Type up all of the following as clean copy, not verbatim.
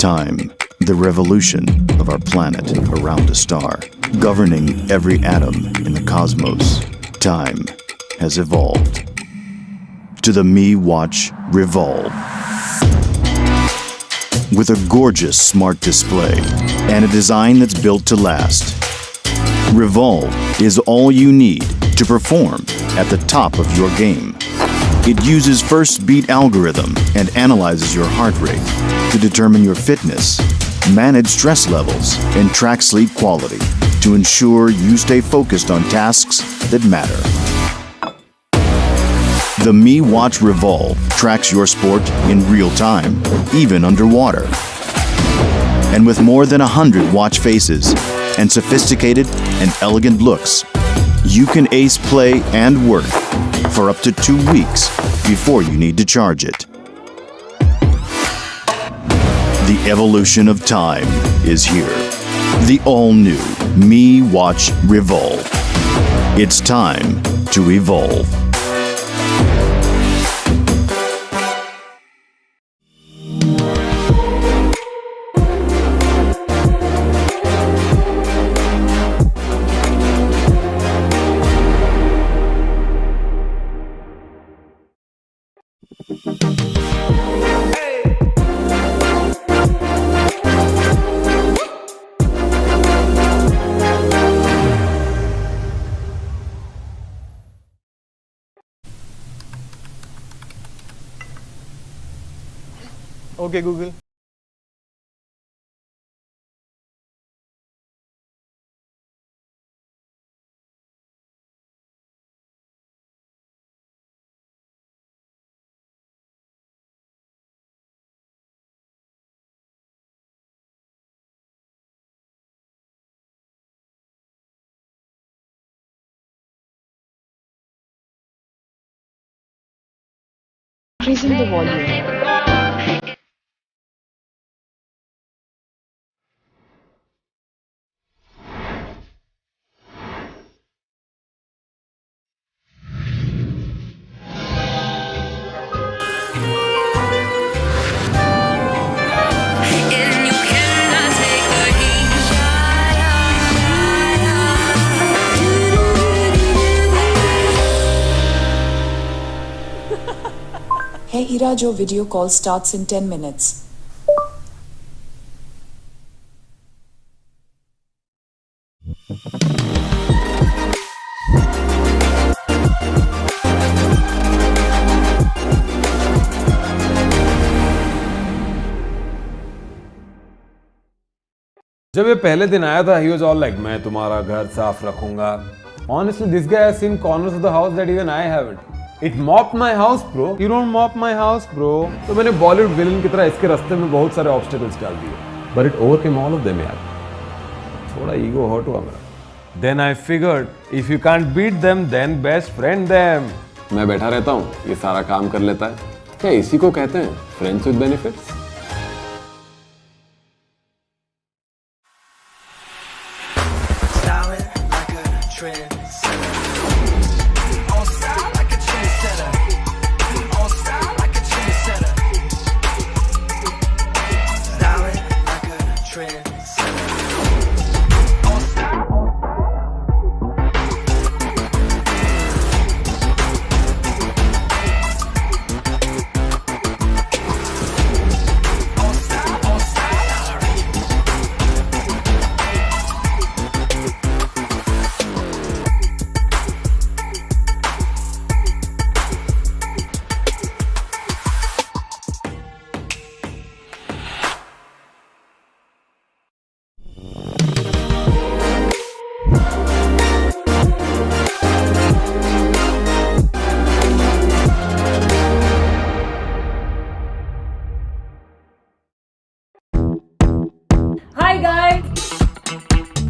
Time, the revolution of our planet around a star, governing every atom in the cosmos. Time has evolved to the Mi Watch Revolve. With a gorgeous smart display and a design that's built to last, Revolve is all you need to perform at the top of your game. It uses first beat algorithm and analyzes your heart rate to determine your fitness, manage stress levels, and track sleep quality to ensure you stay focused on tasks that matter. The Mi Watch Revolve tracks your sport in real time, even underwater. And with more than 100 watch faces and sophisticated and elegant looks, you can ace play and work for up to 2 weeks before you need to charge it. The evolution of time is here. The all-new Mi Watch Revolve. It's time to evolve. Okay, Google. Increasing the volume. Hey Ira, your video call starts in 10 minutes. जब ये पहले दिन आया था, he was all like, मैं तुम्हारा घर साफ रखूंगा. Honestly, this guy has seen corners of the house that even I haven't. It mopped my house, bro. You don't mop my house, bro. तो मैंने बॉलीवुड विलन की तरह इसके रास्ते में बहुत सारे ऑब्स्टेकल्स डाल दिए. But it overcame all of them, यार. थोड़ा ईगो हर्ट हुआ मेरा. Then I figured, if you can't beat them, then best friend them. मैं बैठा रहता हूँ, ये सारा काम कर लेता है. क्या इसी को कहते हैं friends with benefits?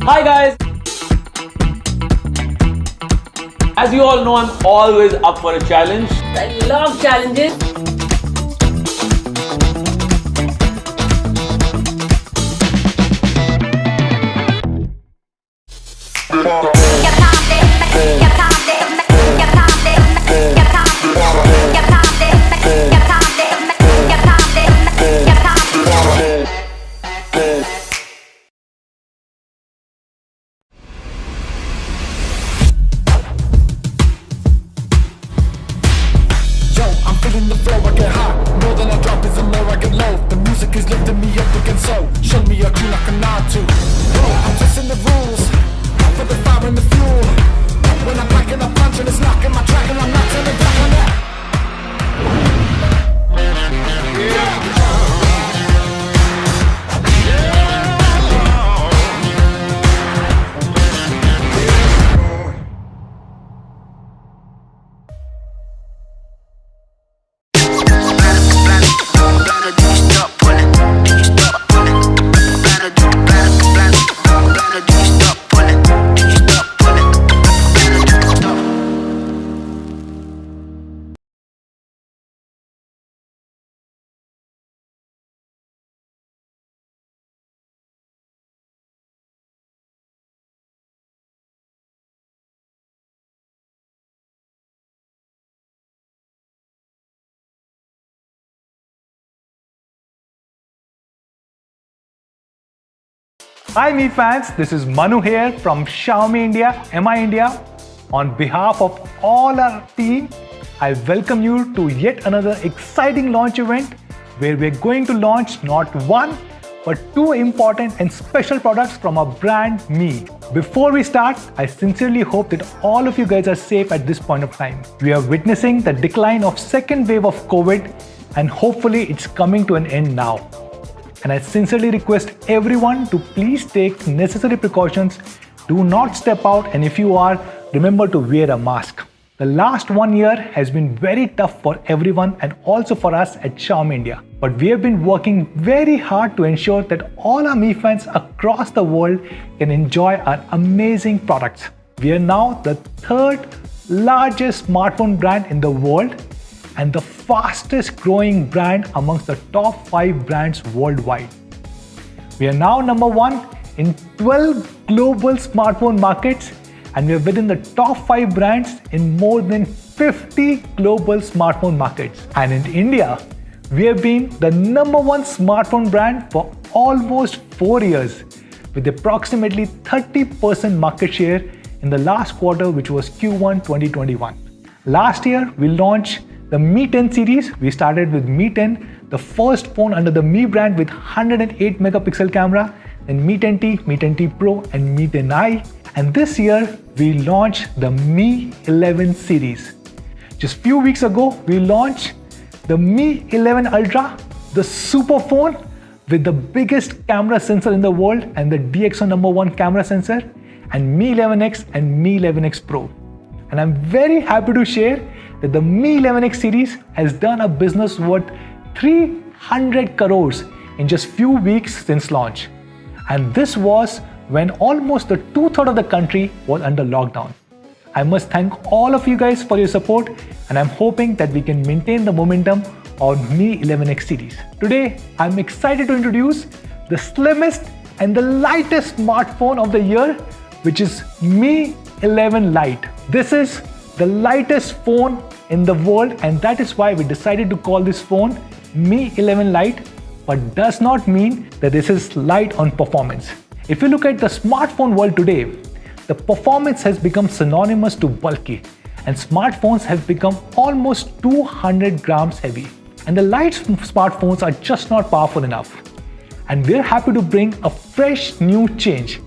Hi guys! As you all know, I'm always up for a challenge. I love challenges. Hi Mi fans, this is Manu here from Xiaomi India, MI India. On behalf of all our team, I welcome you to yet another exciting launch event where we're going to launch not one, but two important and special products from our brand Mi. Before we start, I sincerely hope that all of you guys are safe at this point of time. We are witnessing the decline of second wave of COVID and hopefully it's coming to an end now. And I sincerely request everyone to please take necessary precautions. Do not step out, and if you are, remember to wear a mask. The last 1 year has been very tough for everyone and also for us at Xiaomi India. But we have been working very hard to ensure that all our Mi fans across the world can enjoy our amazing products. We are now the third largest smartphone brand in the world and the fastest growing brand amongst the top 5 brands worldwide. We are now number 1 in 12 global smartphone markets and we are within the top 5 brands in more than 50 global smartphone markets. And in India, we have been the number 1 smartphone brand for almost 4 years with approximately 30% market share in the last quarter, which was Q1 2021. Last year, we launched the Mi 10 series. We started with Mi 10, the first phone under the Mi brand with 108 megapixel camera, then Mi 10T, Mi 10T Pro and Mi 10i. And this year, we launched the Mi 11 series. Just few weeks ago, we launched the Mi 11 Ultra, the super phone with the biggest camera sensor in the world and the DxO #1 camera sensor, and Mi 11X and Mi 11X Pro. And I'm very happy to share that the Mi 11X series has done a business worth 300 crores in just few weeks since launch. And this was when almost the 2/3 of the country was under lockdown. I must thank all of you guys for your support and I'm hoping that we can maintain the momentum on Mi 11X series. Today, I'm excited to introduce the slimmest and the lightest smartphone of the year, which is Mi 11 Lite. This is the lightest phone in the world and that is why we decided to call this phone Mi 11 Lite, but does not mean that this is light on performance. If you look at the smartphone world today, the performance has become synonymous to bulky and smartphones have become almost 200 grams heavy. And the light smartphones are just not powerful enough. And we're happy to bring a fresh new change.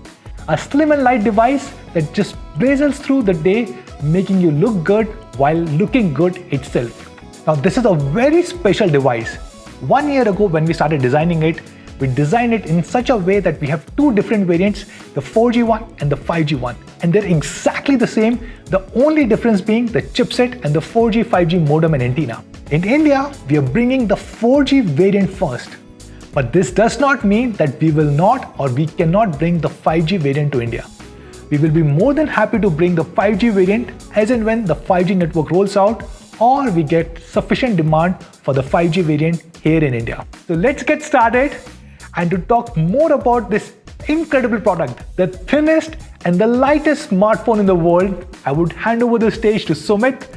A slim and light device that just blazes through the day, making you look good while looking good itself. Now this is a very special device. 1 year ago when we started designing it, we designed it in such a way that we have two different variants, the 4G one and the 5G one. And they're exactly the same, the only difference being the chipset and the 4G, 5G modem and antenna. In India, we are bringing the 4G variant first. But this does not mean that we will not or we cannot bring the 5G variant to India. We will be more than happy to bring the 5G variant as and when the 5G network rolls out or we get sufficient demand for the 5G variant here in India. So let's get started. And to talk more about this incredible product, the thinnest and the lightest smartphone in the world, I would hand over the stage to Sumit,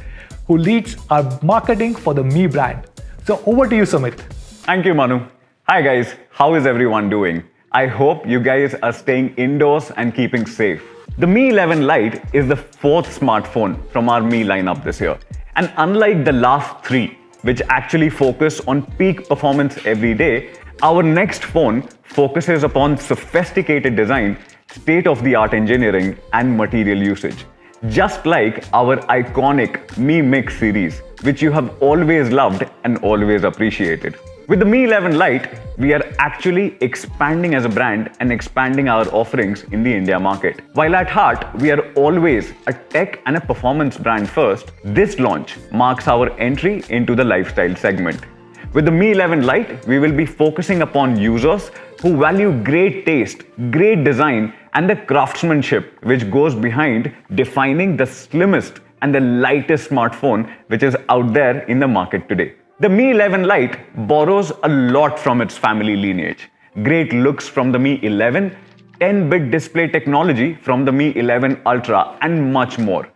who leads our marketing for the Mi brand. So over to you, Sumit. Thank you, Manu. Hi guys, how is everyone doing? I hope you guys are staying indoors and keeping safe. The Mi 11 Lite is the 4th smartphone from our Mi lineup this year. And unlike the last 3, which actually focus on peak performance every day, our next phone focuses upon sophisticated design, state-of-the-art engineering and material usage. Just like our iconic Mi Mix series, which you have always loved and always appreciated. With the Mi 11 Lite, we are actually expanding as a brand and expanding our offerings in the India market. While at heart, we are always a tech and a performance brand first, this launch marks our entry into the lifestyle segment. With the Mi 11 Lite, we will be focusing upon users who value great taste, great design, and the craftsmanship which goes behind defining the slimmest and the lightest smartphone which is out there in the market today. The Mi 11 Lite borrows a lot from its family lineage. Great looks from the Mi 11, 10-bit display technology from the Mi 11 Ultra, and much more.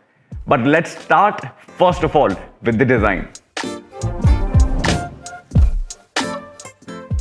But let's start first of all with the design.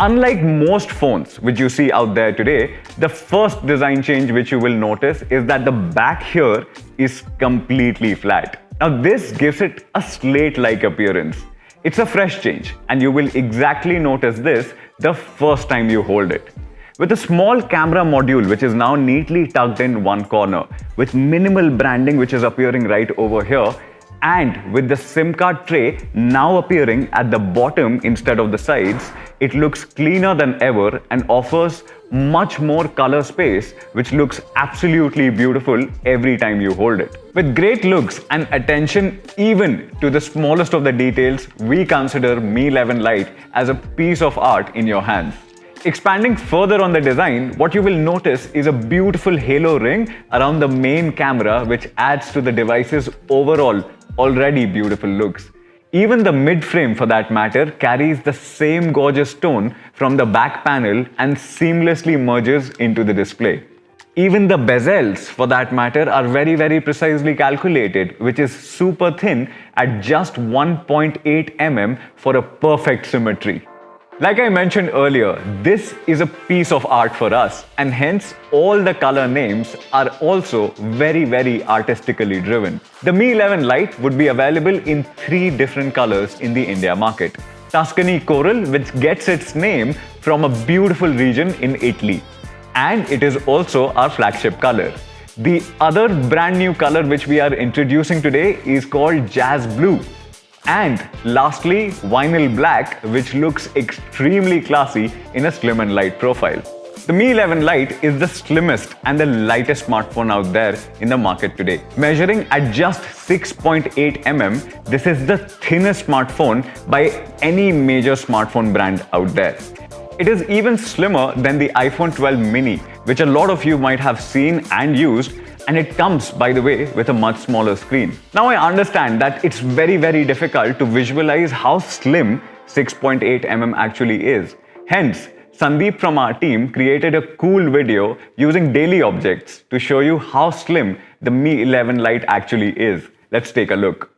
Unlike most phones which you see out there today, the first design change which you will notice is that the back here is completely flat. Now this gives it a slate-like appearance. It's a fresh change and you will exactly notice this the first time you hold it. With a small camera module which is now neatly tucked in one corner, with minimal branding which is appearing right over here, and with the SIM card tray now appearing at the bottom instead of the sides, it looks cleaner than ever and offers much more color space, which looks absolutely beautiful every time you hold it. With great looks and attention even to the smallest of the details, we consider Mi 11 Lite as a piece of art in your hands. Expanding further on the design, what you will notice is a beautiful halo ring around the main camera, which adds to the device's overall already beautiful looks. Even the mid-frame for that matter carries the same gorgeous tone from the back panel and seamlessly merges into the display. Even the bezels for that matter are very precisely calculated, which is super thin at just 1.8 mm for a perfect symmetry. Like I mentioned earlier, this is a piece of art for us, and hence all the color names are also very artistically driven. The Mi 11 Lite would be available in 3 different colors in the India market. Tuscany Coral, which gets its name from a beautiful region in Italy, and it is also our flagship color. The other brand new color which we are introducing today is called Jazz Blue. And lastly, Vinyl Black, which looks extremely classy in a slim and light profile. The Mi 11 Lite is the slimmest and the lightest smartphone out there in the market today. Measuring at just 6.8 mm, this is the thinnest smartphone by any major smartphone brand out there. It is even slimmer than the iPhone 12 mini, which a lot of you might have seen and used, and it comes, by the way, with a much smaller screen. Now I understand that it's very difficult to visualize how slim 6.8 mm actually is. Hence, Sandeep from our team created a cool video using daily objects to show you how slim the Mi 11 Lite actually is. Let's take a look.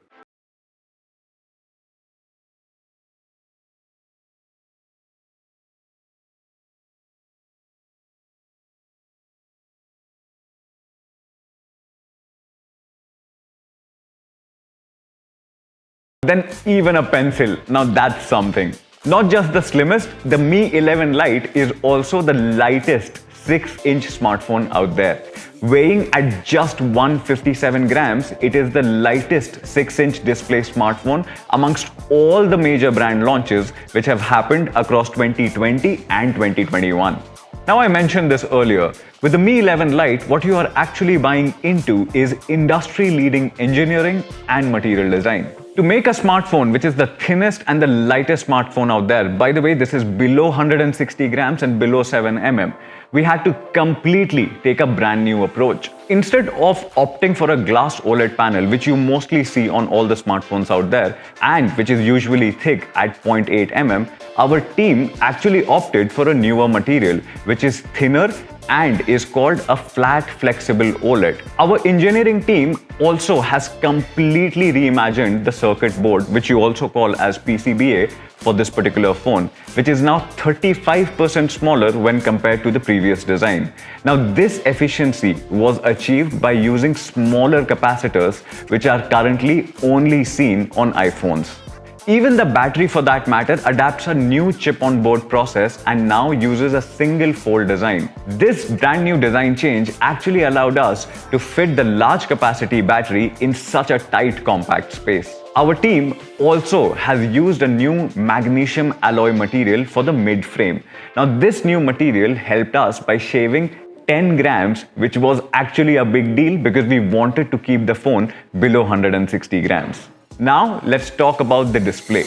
Then even a pencil, now that's something. Not just the slimmest, the Mi 11 Lite is also the lightest 6-inch smartphone out there. Weighing at just 157 grams, it is the lightest 6-inch display smartphone amongst all the major brand launches which have happened across 2020 and 2021. Now I mentioned this earlier, with the Mi 11 Lite, what you are actually buying into is industry-leading engineering and material design. To make a smartphone which is the thinnest and the lightest smartphone out there, by the way, this is below 160 grams and below 7 mm, we had to completely take a brand new approach. Instead of opting for a glass OLED panel, which you mostly see on all the smartphones out there, and which is usually thick at 0.8 mm, our team actually opted for a newer material, which is thinner and is called a flat flexible OLED. Our engineering team also has completely reimagined the circuit board, which you also call as PCBA, for this particular phone, which is now 35% smaller when compared to the previous design. Now this efficiency was achieved by using smaller capacitors, which are currently only seen on iPhones. Even the battery for that matter adapts a new chip-on-board process and now uses a single fold design. This brand new design change actually allowed us to fit the large capacity battery in such a tight compact space. Our team also has used a new magnesium alloy material for the mid-frame. Now this new material helped us by shaving 10 grams, which was actually a big deal because we wanted to keep the phone below 160 grams. Now let's talk about the display.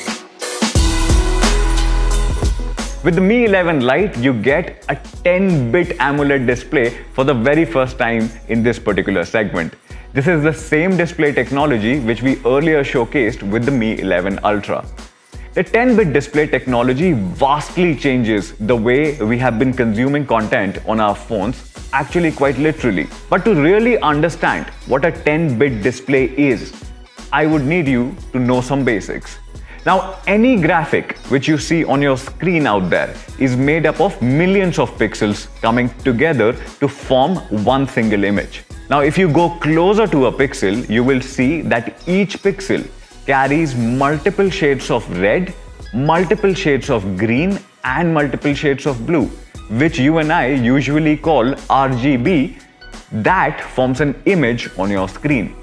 With the Mi 11 Lite, you get a 10-bit AMOLED display for the very first time in this particular segment. This is the same display technology which we earlier showcased with the Mi 11 Ultra. The 10-bit display technology vastly changes the way we have been consuming content on our phones, actually quite literally. But to really understand what a 10-bit display is, I would need you to know some basics. Now, any graphic which you see on your screen out there is made up of millions of pixels coming together to form one single image. Now, if you go closer to a pixel, you will see that each pixel carries multiple shades of red, multiple shades of green, and multiple shades of blue, which you and I usually call RGB, that forms an image on your screen.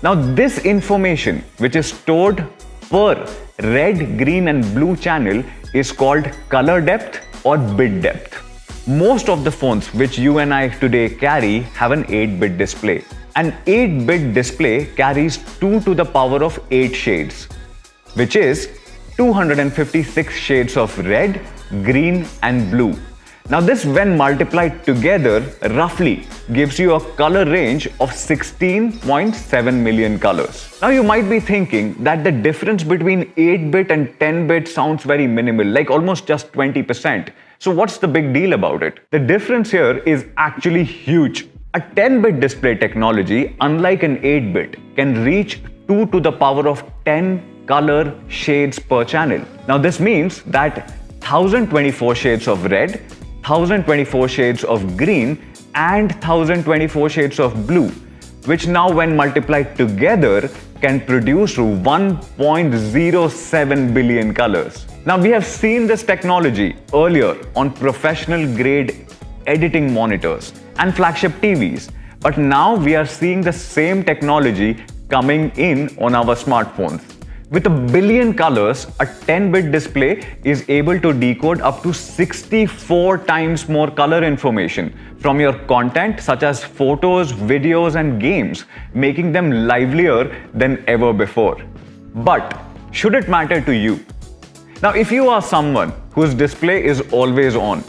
Now, this information, which is stored per red, green, and blue channel, is called color depth or bit depth. Most of the phones which you and I today carry have an 8-bit display. An 8-bit display carries 2 to the power of 8 shades, which is 256 shades of red, green, and blue. Now, this, when multiplied together, roughly gives you a color range of 16.7 million colors. Now, you might be thinking that the difference between 8-bit and 10-bit sounds very minimal, like almost just 20%. So what's the big deal about it? The difference here is actually huge. A 10-bit display technology, unlike an 8-bit, can reach 2 to the power of 10 color shades per channel. Now, this means that 1024 shades of red, 1024 shades of green, and 1024 shades of blue, which now, when multiplied together, can produce 1.07 billion colors. Now, we have seen this technology earlier on professional grade editing monitors and flagship TVs, but now we are seeing the same technology coming in on our smartphones. With 1 billion colors, a 10-bit display is able to decode up to 64 times more color information from your content, such as photos, videos, and games, making them livelier than ever before. But should it matter to you? Now, if you are someone whose display is always on,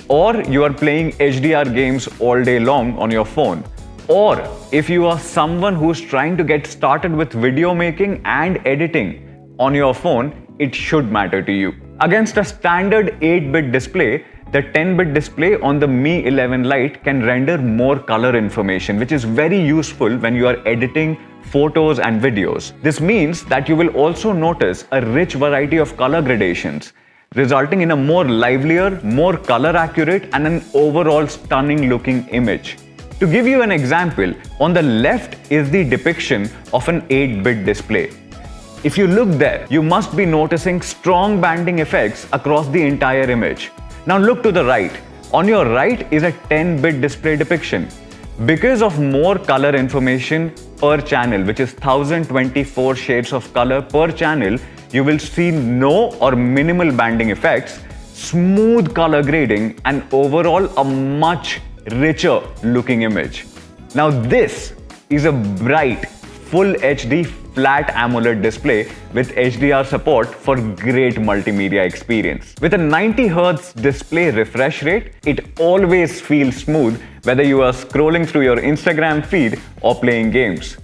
or you are playing HDR games all day long on your phone, or if you are someone who's trying to get started with video making and editing on your phone, it should matter to you. Against a standard 8-bit display, the 10-bit display on the Mi 11 Lite can render more color information, which is very useful when you are editing photos and videos. This means that you will also notice a rich variety of color gradations, resulting in a more livelier, more color accurate, and an overall stunning looking image. To give you an example, on the left is the depiction of an 8-bit display. If you look there, you must be noticing strong banding effects across the entire image. Now look to the right. On your right is a 10-bit display depiction. Because of more color information per channel, which is 1024 shades of color per channel, you will see no or minimal banding effects, smooth color grading, and overall a much richer looking image. Now, this is a bright, full HD flat AMOLED display with HDR support for great multimedia experience. With a 90Hz display refresh rate, it always feels smooth whether you are scrolling through your Instagram feed or playing games.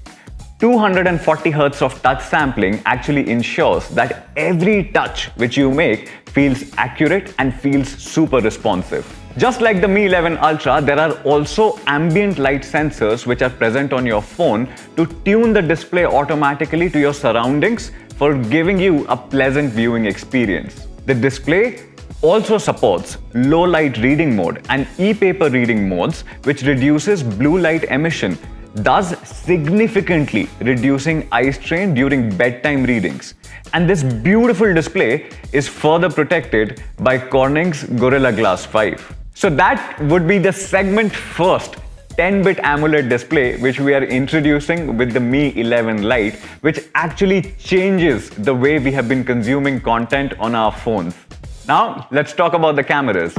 240Hz of touch sampling actually ensures that every touch which you make feels accurate and feels super responsive. Just like the Mi 11 Ultra, there are also ambient light sensors which are present on your phone to tune the display automatically to your surroundings for giving you a pleasant viewing experience. The display also supports low light reading mode and e-paper reading modes, which reduces blue light emission, thus significantly reducing eye strain during bedtime readings. And this beautiful display is further protected by Corning's Gorilla Glass 5. So that would be the segment first 10-bit AMOLED display which we are introducing with the Mi 11 Lite, which actually changes the way we have been consuming content on our phones. Now let's talk about the cameras.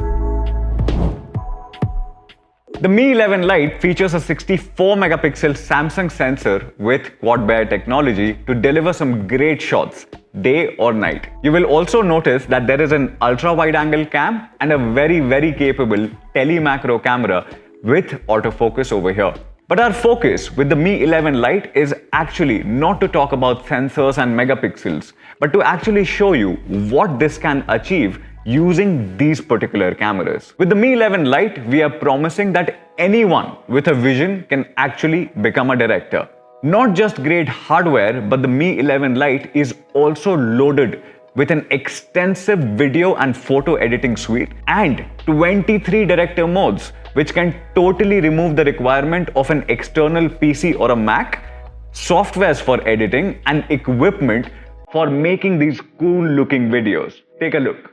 The Mi 11 Lite features a 64-megapixel Samsung sensor with quad-Bayer technology to deliver some great shots, day or night. You will also notice that there is an ultra-wide-angle cam and a very capable tele-macro camera with autofocus over here. But our focus with the Mi 11 Lite is actually not to talk about sensors and megapixels, but to actually show you what this can achieve using these particular cameras. With the Mi 11 Lite, we are promising that anyone with a vision can actually become a director. Not just great hardware, but the Mi 11 Lite is also loaded with an extensive video and photo editing suite and 23 director modes, which can totally remove the requirement of an external PC or a Mac, softwares for editing, and equipment for making these cool looking videos. Take a look.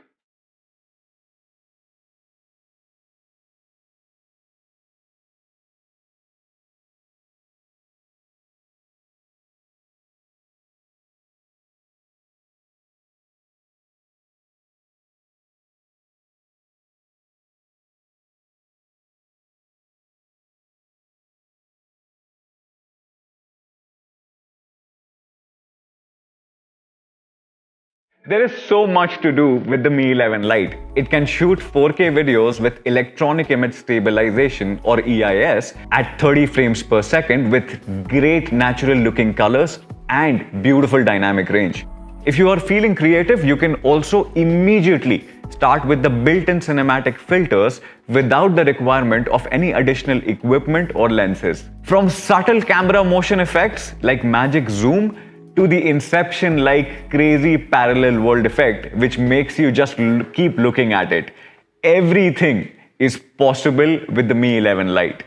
There is so much to do with the Mi 11 Lite. It can shoot 4K videos with electronic image stabilization or EIS at 30 frames per second with great natural looking colors and beautiful dynamic range. If you are feeling creative, you can also immediately start with the built-in cinematic filters without the requirement of any additional equipment or lenses. From subtle camera motion effects like magic zoom to the Inception-like crazy parallel world effect, which makes you just keep looking at it. Everything is possible with the Mi 11 Lite.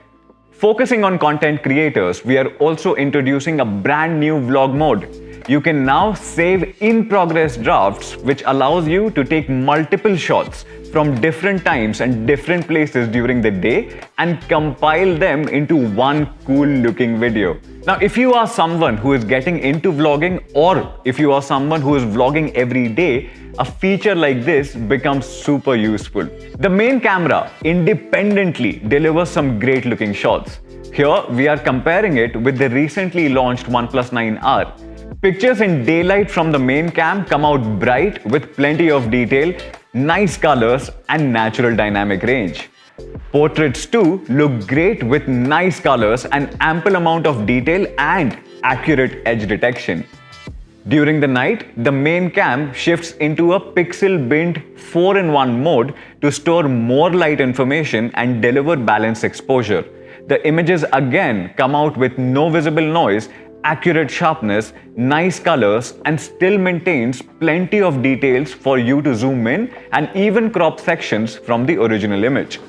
Focusing on content creators, we are also introducing a brand new vlog mode. You can now save in-progress drafts, which allows you to take multiple shots from different times and different places during the day and compile them into one cool-looking video. Now, if you are someone who is getting into vlogging, or if you are someone who is vlogging every day, a feature like this becomes super useful. The main camera independently delivers some great-looking shots. Here, we are comparing it with the recently launched OnePlus 9R. Pictures in daylight from the main cam come out bright with plenty of detail, nice colors, and natural dynamic range. Portraits too look great with nice colors and ample amount of detail and accurate edge detection. During the night, the main cam shifts into a pixel-binned 4-in-1 mode to store more light information and deliver balanced exposure. The images again come out with no visible noise, accurate sharpness, nice colors, and still maintains plenty of details for you to zoom in and even crop sections from the original image.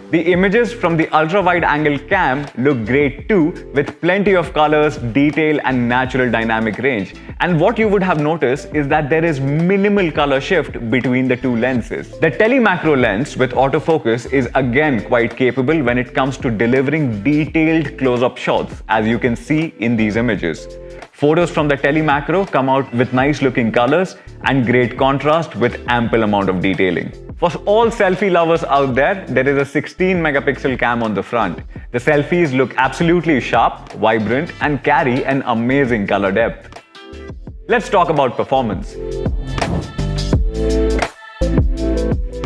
The images from the ultra-wide angle cam look great too, with plenty of colors, detail, and natural dynamic range. And what you would have noticed is that there is minimal color shift between the two lenses. The telemacro lens with autofocus is again quite capable when it comes to delivering detailed close-up shots, as you can see in these images. Photos from the telemacro come out with nice looking colors and great contrast with ample amount of detailing. For all selfie lovers out there, there is a 16 megapixel cam on the front. The selfies look absolutely sharp, vibrant, and carry an amazing color depth. Let's talk about performance.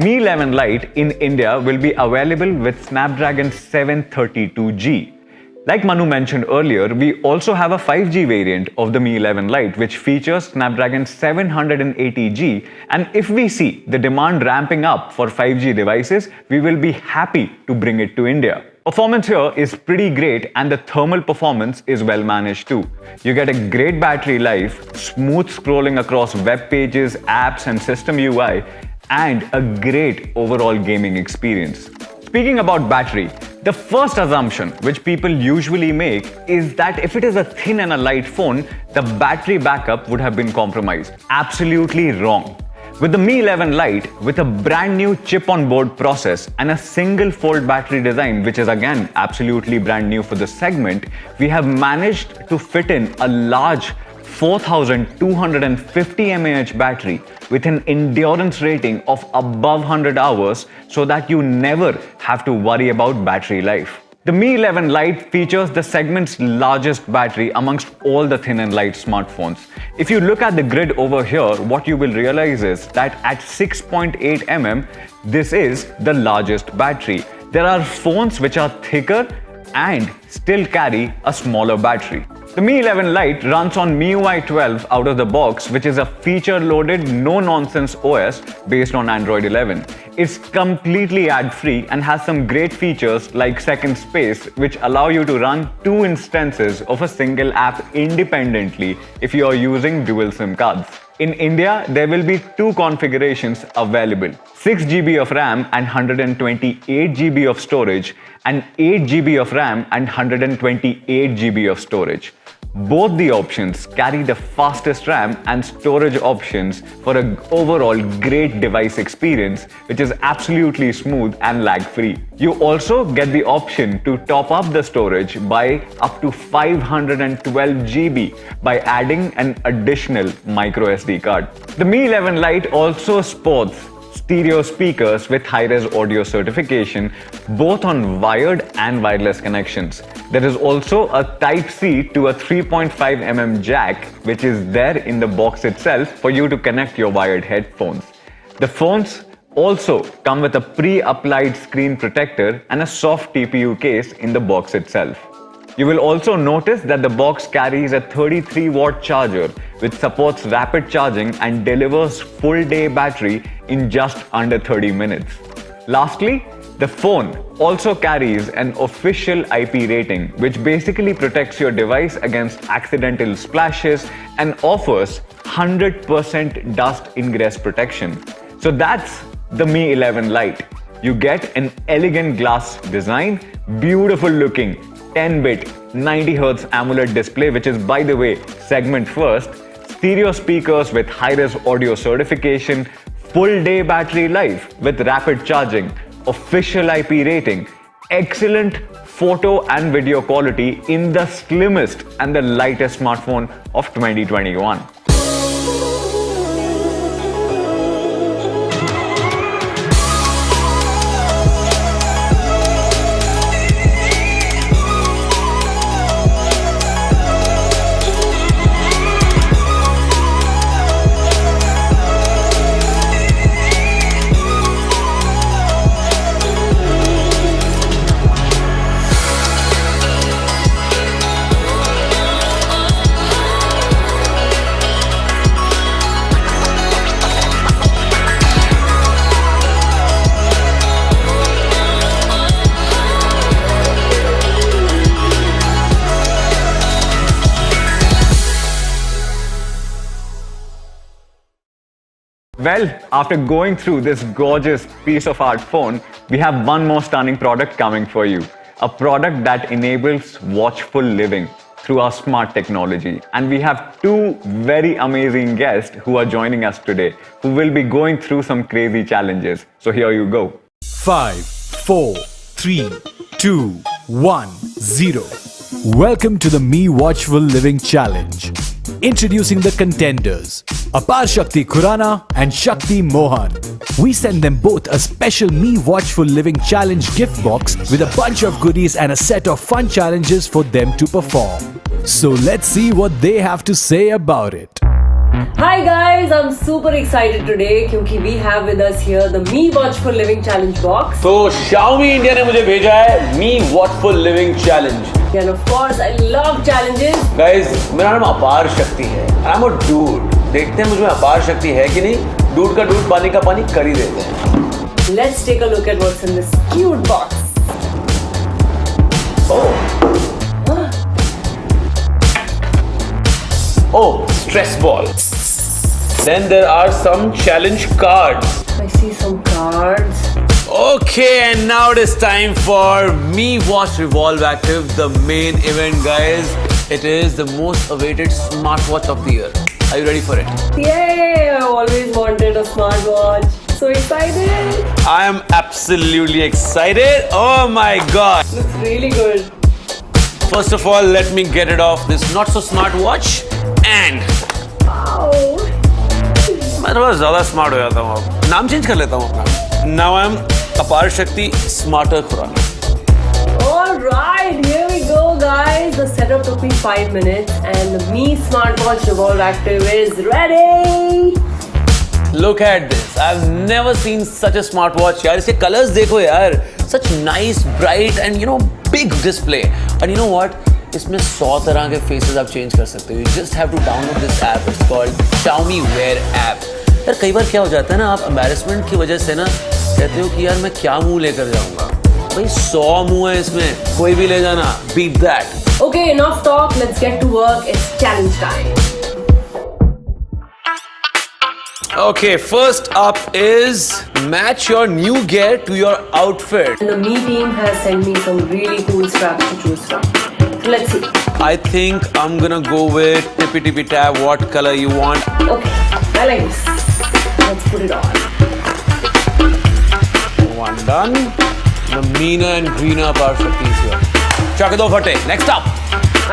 Mi 11 Lite in India will be available with Snapdragon 732G. Like Manu mentioned earlier, we also have a 5G variant of the Mi 11 Lite, which features Snapdragon 780G, and if we see the demand ramping up for 5G devices, we will be happy to bring it to India. Performance here is pretty great, and the thermal performance is well managed too. You get a great battery life, smooth scrolling across web pages, apps, and system UI, and a great overall gaming experience. Speaking about battery, the first assumption which people usually make is that if it is a thin and a light phone, the battery backup would have been compromised. Absolutely wrong. With the Mi 11 Lite, with a brand new chip-on-board process and a single-fold battery design, which is again absolutely brand new for the segment, we have managed to fit in a large 4250 mAh battery with an endurance rating of above 100 hours so that you never have to worry about battery life. The Mi 11 Lite features the segment's largest battery amongst all the thin and light smartphones. If you look at the grid over here, what you will realize is that at 6.8 mm, this is the largest battery. There are phones which are thicker and still carry a smaller battery. The Mi 11 Lite runs on MIUI 12 out of the box, which is a feature-loaded, no-nonsense OS based on Android 11. It's completely ad-free and has some great features like second space, which allow you to run 2 instances of a single app independently if you are using dual SIM cards. In India, there will be 2 configurations available: 6 GB of RAM and 128 GB of storage, and 8 GB of RAM and 128 GB of storage. Both the options carry the fastest RAM and storage options for an overall great device experience, which is absolutely smooth and lag-free. You also get the option to top up the storage by up to 512 GB by adding an additional micro SD card. The Mi 11 Lite also sports stereo speakers with high-res audio certification, both on wired and wireless connections. There is also a Type-C to a 3.5mm jack, which is there in the box itself for you to connect your wired headphones. The phones also come with a pre-applied screen protector and a soft TPU case in the box itself. You will also notice that the box carries a 33-watt charger which supports rapid charging and delivers full-day battery in just under 30 minutes. Lastly, the phone also carries an official IP rating, which basically protects your device against accidental splashes and offers 100% dust ingress protection. So that's the Mi 11 Lite. You get an elegant glass design, beautiful looking 10-bit 90Hz AMOLED display, which is, by the way, segment first, stereo speakers with high-res audio certification, full-day battery life with rapid charging, official IP rating, excellent photo and video quality in the slimmest and the lightest smartphone of 2021. Well, after going through this gorgeous piece of art phone, we have one more stunning product coming for you. A product that enables watchful living through our smart technology. And we have 2 very amazing guests who are joining us today, who will be going through some crazy challenges. So here you go. 5, 4, 3, 2, 1, 0. Welcome to the Mi Watchful Living Challenge. Introducing the contenders, Apar Shakti Khurana and Shakti Mohan. We send them both a special Mi Watchful Living Challenge gift box with a bunch of goodies and a set of fun challenges for them to perform. So let's see what they have to say about it. Hi guys, I'm super excited today क्योंकि we have with us here the Mi Watchful Living Challenge box. तो Xiaomi India ने मुझे भेजा है Mi Watchful Living Challenge. And of course, I love challenges. Guys, मेरा नाम अपार शक्ति है. I'm a dude. देखते हैं मुझ में अपार शक्ति है कि नहीं. Dude का dude पानी का पानी कर ही देते हैं. Let's take a look at what's in this cute box. Oh, stress ball. Then there are some challenge cards. I see some cards. Okay, and now it is time for Mi Watch Revolve Active, the main event, guys. It is the most awaited smartwatch of the year. Are you ready for it? Yay! I always wanted a smartwatch. So excited! I am absolutely excited. Oh my god. Looks really good. First of all, let me get rid of this not so smart watch and Wow! मैं थोड़ा ज़्यादा smart हो जाता हूँ अब. नाम change कर लेता हूँ अपना. Now I'm अपार शक्ति Smarter Khurana. Alright, here we go guys. The setup took me 5 minutes and the Mi Smartwatch Revolve Active is ready. Look at this. I've never seen such a smartwatch. यार इसके colors देखो यार. Such nice, bright and big display. And you know what? इसमें 100 तरह के faces आप change कर सकते हो. You just have to download this app. It's called Xiaomi Wear app. यार कई बार क्या हो जाता है ना, आप एम्बैरेसमेंट की वजह से ना कहते हो कि यार मैं क्या मुंह लेकर जाऊंगा. भाई 100 मुंह है इसमें, कोई भी ले जाना. Beat that. Okay, enough talk. Let's get to work. It's challenge time. Okay, first up is match your new gear to your outfit. And the Me team has sent me some really cool straps to choose from. So let's see. I think I'm gonna go with tippy tippy tab. What color you want? Okay, I like this. Let's put it on. One done. The meaner and greener Apar Shakti is here. Chak do phate. Next up.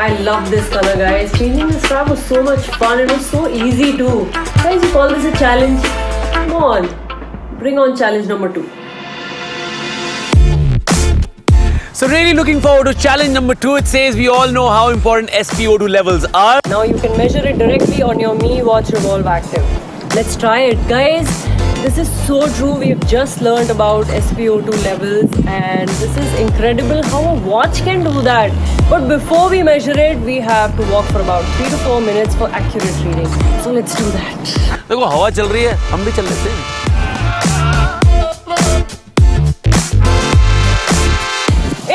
I love this color, guys. Changing the strap was so much fun. It was so easy too. Guys, you call this a challenge? Come on. Bring on challenge number 2. So really looking forward to challenge number 2. It says we all know how important SpO2 levels are. Now you can measure it directly on your Mi Watch Revolve Active. Let's try it, guys. This is so true. We've just learned about SpO2 levels and this is incredible how a watch can do that. But before we measure it, we have to walk for about 3 to 4 minutes for accurate reading. So let's do that. देखो हवा चल रही है, हम भी चल लेते हैं.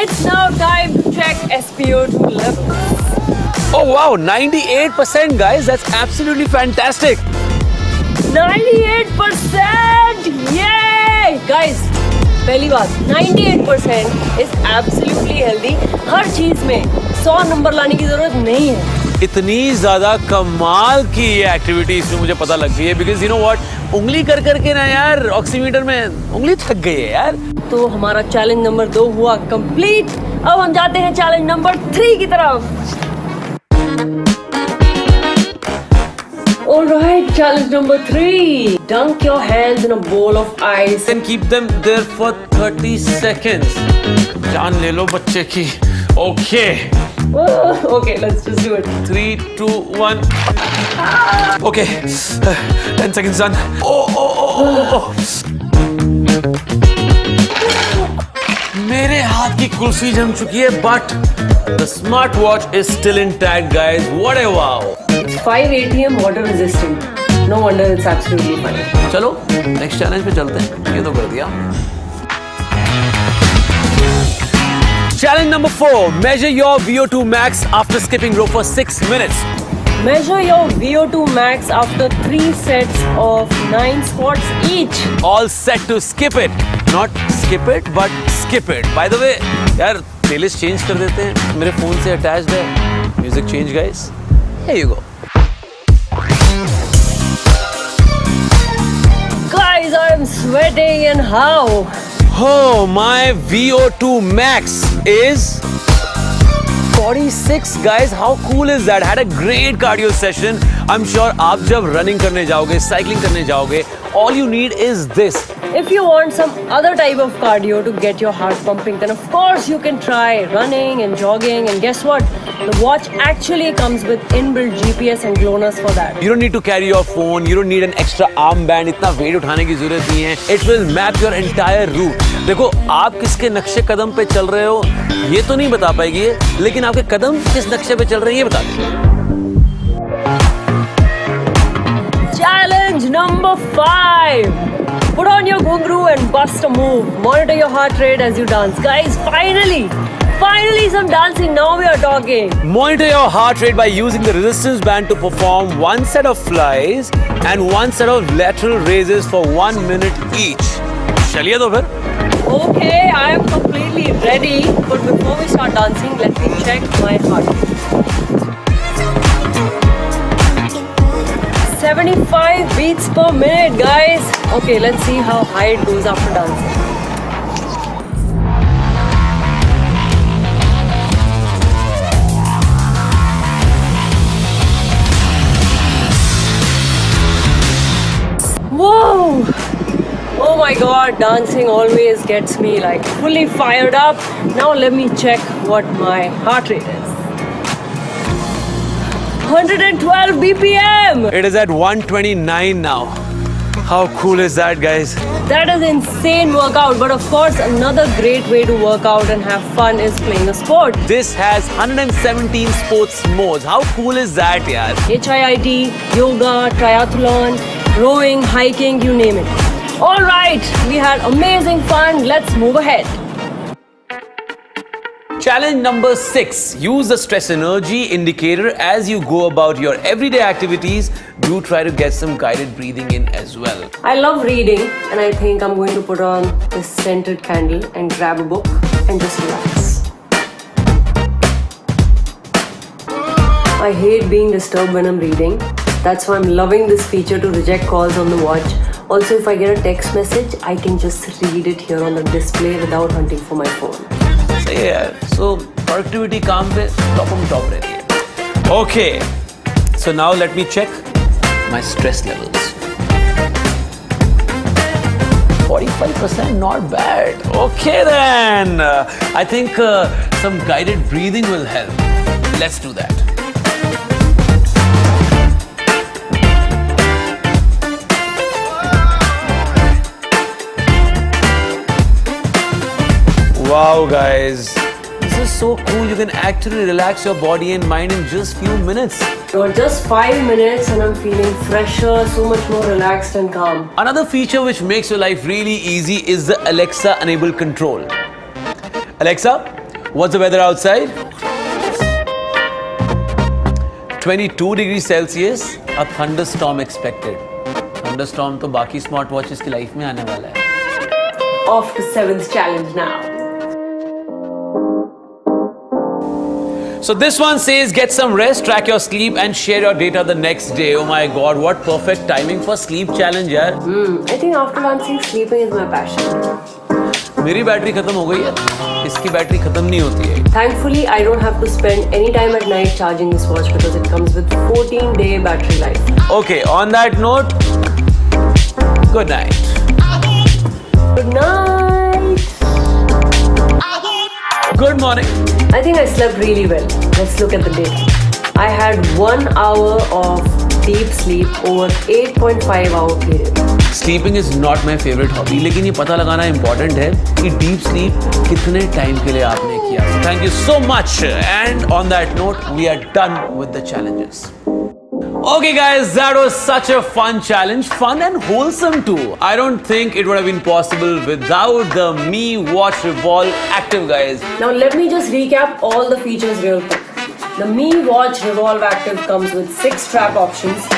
It's now time to check SpO2 levels. Oh wow, 98% guys. That's absolutely fantastic. 98%! Yay! Guys, पहली बात 98% is absolutely healthy. हर चीज में 100 नंबर लाने की जरूरत नहीं है. इतनी ज्यादा कमाल की ये एक्टिविटी इसमें मुझे पता लग गई है. बिकॉज यू नो व्हाट, उंगली कर करके ना यार ऑक्सीमीटर में उंगली थक गई है यार. तो हमारा चैलेंज नंबर 2 हुआ कंप्लीट. अब हम जाते हैं चैलेंज नंबर 3 की तरफ. Alright, challenge number 3. Dunk your hands in a bowl of ice. And keep them there for 30 seconds. जान ले लो बच्चे की. Okay. Okay, let's just do it. 3, 2, 1. Okay. 10 seconds done. Oh. मेरे हाथ की कुर्सी जम चुकी है, but the smartwatch is still intact, guys. What a wow! It's 5 ATM water resistant. No wonder it's absolutely fine. चलो next challenge पे चलते हैं. ये तो कर दिया. Challenge number 4. Measure your VO2 max after skipping rope for 6 minutes. Measure your VO2 max after 3 sets of 9 squats each. All set to skip it. Not skip it, but skip it. By the way, यार playlist change कर देते हैं. मेरे phone से attached है. Music change, guys. Here you go. Guys, I'm sweating and how? Oh, my VO2 max is 46, guys. How cool is that? Had a great cardio session. I'm sure आप जब running करने जाओगे, cycling करने जाओगे, all you need is this. If you want some other type of cardio to get your heart pumping, then of course you can try running and jogging. And guess what? The watch actually comes with inbuilt GPS and GLONASS for that. You don't need to carry your phone. You don't need an extra armband. इतना weight उठाने की जरूरत नहीं है. It will map your entire route. देखो आप किसके नक्शे कदम पे चल रहे हो ये तो नहीं बता पाएगी ये, लेकिन आपके कदम किस नक्शे पे चल रहे हैं ये बता देगी. Challenge number 5. Put on your ghungroo and bust a move. Monitor your heart rate as you dance. Guys, finally some dancing. Now we are talking. Monitor your heart rate by using the resistance band to perform 1 set of flies and 1 set of lateral raises for 1 minute each. चलिए तो फिर. Okay, I am completely ready. But before we start dancing, let me check my heart rate. 75 beats per minute, guys. Okay, let's see how high it goes after dancing. Whoa! Oh my god, dancing always gets me like fully fired up. Now let me check what my heart rate is. 112 BPM! It is at 129 now. How cool is that, guys? That is insane workout, but of course another great way to work out and have fun is playing a sport. This has 117 sports modes. How cool is that, yaar? HIIT, yoga, triathlon, rowing, hiking, you name it. Alright, we had amazing fun. Let's move ahead. Challenge number 6. Use the stress energy indicator as you go about your everyday activities. Do try to get some guided breathing in as well. I love reading and I think I'm going to put on this scented candle and grab a book and just relax. I hate being disturbed when I'm reading. That's why I'm loving this feature to reject calls on the watch. Also, if I get a text message, I can just read it here on the display without hunting for my phone. So productivity काम पे top रहती है. Okay, so now let me check my stress levels. 45%, not bad. Okay then, I think some guided breathing will help. Let's do that. Wow, guys, this is so cool. You can actually relax your body and mind in just few minutes. Just 5 minutes and I'm feeling fresher, so much more relaxed and calm. Another feature which makes your life really easy is the Alexa enabled control. Alexa, what's the weather outside? 22 degrees Celsius, a thunderstorm expected. Thunderstorm तो बाकी smart watches की life में आने वाला है. Off to 7th challenge now. So this one says get some rest, track your sleep and share your data the next day. Oh my god, what perfect timing for sleep challenge, yaar. I think after dancing, sleeping is my passion. मेरी battery खत्म हो गई है, इसकी battery खत्म नहीं होती है. Thankfully, I don't have to spend any time at night charging this watch because it comes with 14-day battery life. Okay, on that note, good night. Good night. Good morning. I think I slept really well. Let's look at the data. I had 1 hour of deep sleep over 8.5 hour period. Sleeping is not my favorite hobby, लेकिन ये पता लगाना important है कि deep sleep कितने time के लिए आपने किया. So thank you so much. And on that note, we are done with the challenges. Okay guys, that was such a fun challenge, fun and wholesome too. I don't think it would have been possible without the Mi Watch Revolve Active, guys. Now let me just recap all the features real quick. The Mi Watch Revolve Active comes with 6 strap options,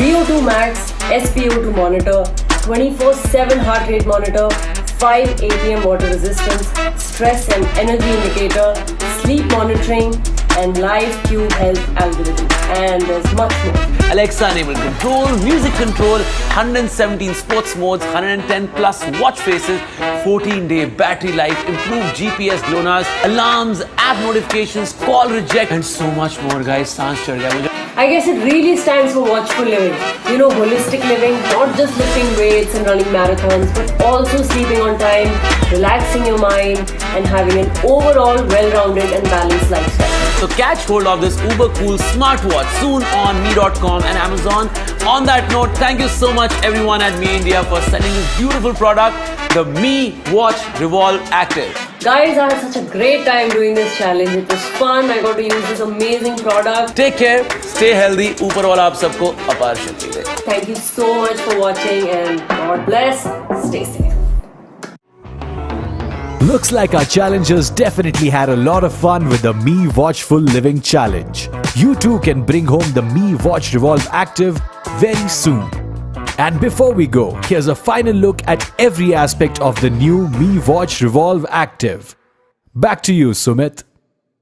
VO2 max, SpO2 monitor, 24/7 heart rate monitor, 5 ATM water resistance, stress and energy indicator, sleep monitoring, and live Cube health algorithm. And there's much more. Alexa enabled control, music control, 117 sports modes, 110 plus watch faces, 14-day battery life, improved GPS GLONASS, alarms, app notifications, call reject, and so much more, guys. सांस चढ़ गया मुझे. I guess it really stands for watchful living. You know, holistic living, not just lifting weights and running marathons, but also sleeping on time, relaxing your mind, and having an overall well-rounded and balanced lifestyle. So catch hold of this uber cool smartwatch soon on me.com and Amazon. On that note, thank you so much everyone at Me India for sending this beautiful product, the Mi Watch Revolve Active. Guys, I had such a great time doing this challenge. It was fun. I got to use this amazing product. Take care, stay healthy. ऊपर वाला आप सबको अपार शक्ति दे. Thank you so much for watching and God bless. Stay safe. Looks like our challengers definitely had a lot of fun with the Mi Watchful Living Challenge. You too can bring home the Mi Watch Revolve Active very soon. And before we go, here's a final look at every aspect of the new Mi Watch Revolve Active. Back to you, Sumit.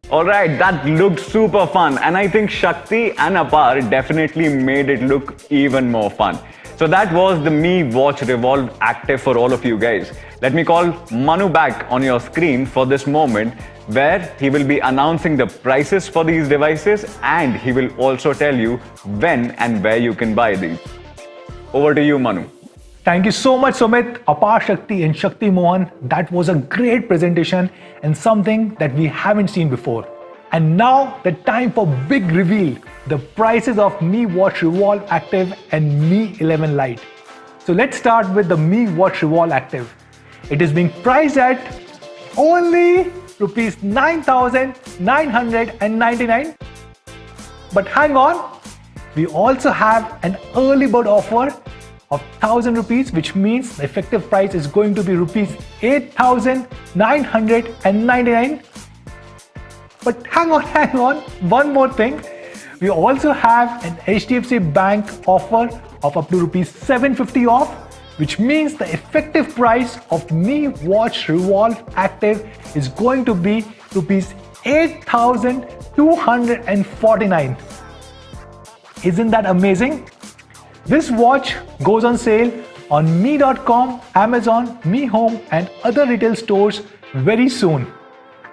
Alright, that looked super fun, and I think Shakti and Apar definitely made it look even more fun. So that was the Mi Watch Revolve Active for all of you guys. Let me call Manu back on your screen for this moment where he will be announcing the prices for these devices and he will also tell you when and where you can buy these. Over to you, Manu. Thank you so much, Sumit, Apar Shakti and Shakti Mohan. That was a great presentation and something that we haven't seen before. And now the time for big reveal, the prices of Mi Watch Revolve Active and Mi 11 Lite. So let's start with the Mi Watch Revolve Active. It is being priced at only rupees 9,999. But hang on, we also have an early bird offer of 1,000 rupees, which means the effective price is going to be rupees 8,999. But hang on, one more thing. We also have an HDFC Bank offer of up to rupees 750 off, which means the effective price of Mi Watch Revolve Active is going to be rupees 8,249. Isn't that amazing? This watch goes on sale on me.com, Amazon, Mi Home and other retail stores very soon.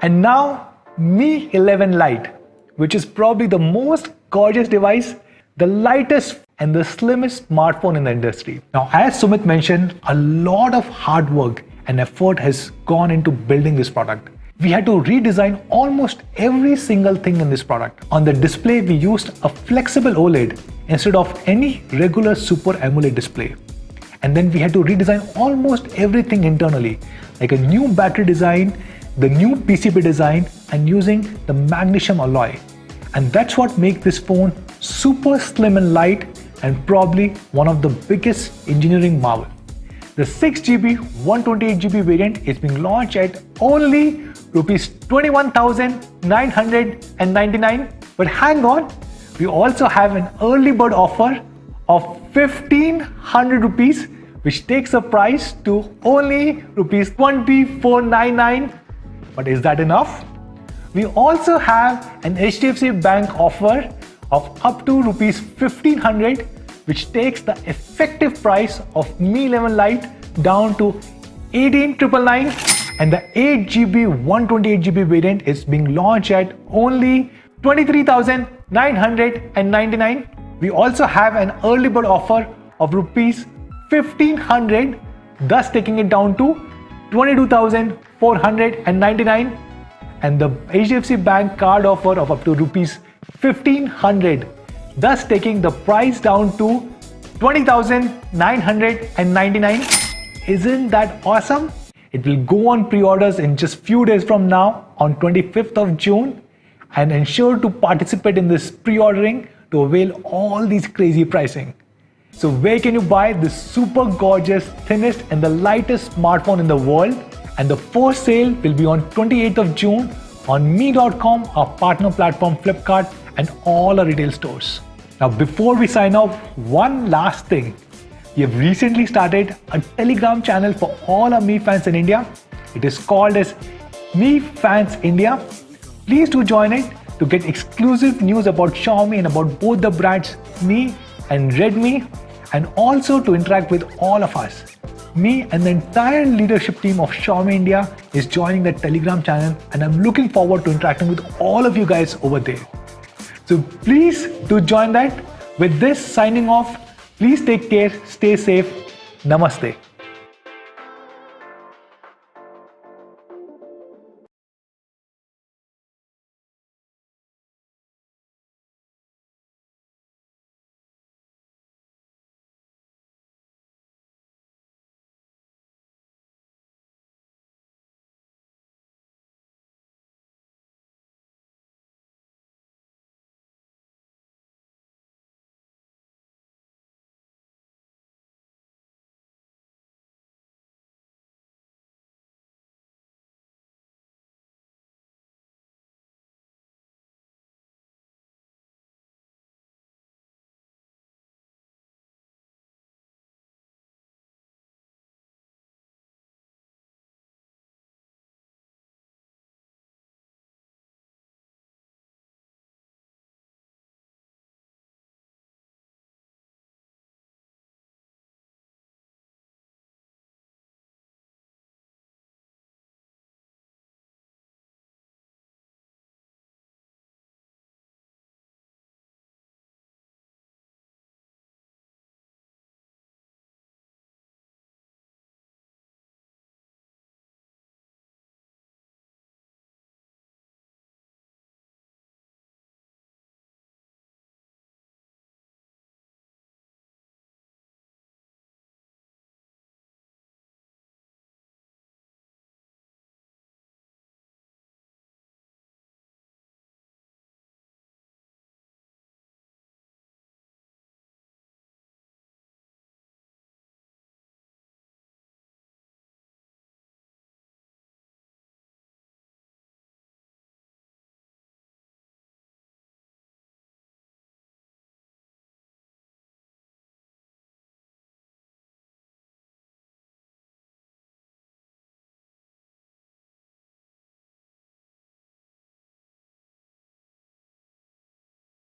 And now Mi 11 Lite, which is probably the most gorgeous device, the lightest and the slimmest smartphone in the industry. Now, as Sumit mentioned, a lot of hard work and effort has gone into building this product. We had to redesign almost every single thing in this product. On the display, we used a flexible OLED instead of any regular Super AMOLED display. And then we had to redesign almost everything internally, like a new battery design, the new PCB design, and using the magnesium alloy. And that's what makes this phone super slim and light, and probably one of the biggest engineering marvel. The 6GB 128GB variant is being launched at only rupees 21,999. But hang on, we also have an early bird offer of 1,500 rupees, which takes the price to only rupees 2499. But is that enough? We also have an HDFC Bank offer of up to rupees 1,500, which takes the effective price of Mi 11 Lite down to 18,999, and the 8GB 128GB variant is being launched at only 23,999. We also have an early bird offer of rupees 1,500, thus taking it down to 22,499, and the HDFC Bank card offer of up to rupees 1,500, thus taking the price down to 20,999. Isn't that awesome? It will go on pre-orders in just few days from now on 25th of June, and ensure to participate in this pre-ordering to avail all these crazy pricing. So where can you buy this super gorgeous, thinnest and the lightest smartphone in the world? And the first sale will be on 28th of June on me.com, our partner platform Flipkart, and all our retail stores. Now before we sign off, one last thing. We have recently started a Telegram channel for all our Mi fans in India. It is called as Mi Fans India. Please do join it to get exclusive news about Xiaomi and about both the brands Mi and Redmi, and also to interact with all of us. Me and the entire leadership team of Xiaomi India is joining the Telegram channel, and I'm looking forward to interacting with all of you guys over there. So please do join that. With this, signing off. Please take care, stay safe. Namaste.